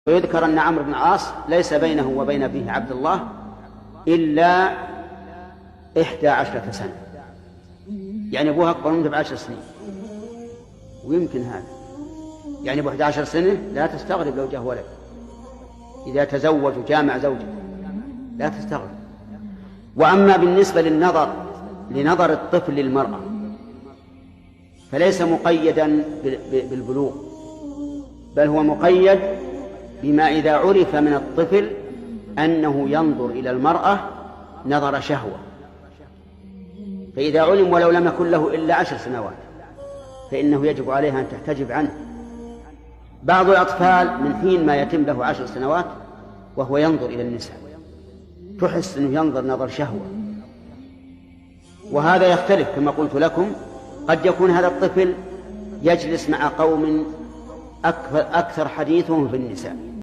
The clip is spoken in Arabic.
ويذكر أن عمرو بن العاص ليس بينه وبين أبيه عبد الله إلا 11 سنة، يعني أبوها أكبر منه ب10 سنين. ويمكن هذا يعني أبو 11 سنة لا تستغرب لو جاء ولد، إذا تزوج وجامع زوجه لا تستغرب. وأما بالنسبة لنظر الطفل للمرأة فليس مقيدا بالبلوغ، بل هو مقيد بما إذا عرف من الطفل أنه ينظر إلى المرأة نظر شهوة، فإذا علم ولو لم يكن له إلا 10 سنوات فإنه يجب عليها أن تحتجب عنه. بعض الأطفال من حين ما يتم له 10 سنوات وهو ينظر إلى النساء تحس أنه ينظر نظر شهوة، وهذا يختلف كما قلت لكم. قد يكون هذا الطفل يجلس مع قوم أكثر حديثهم في النساء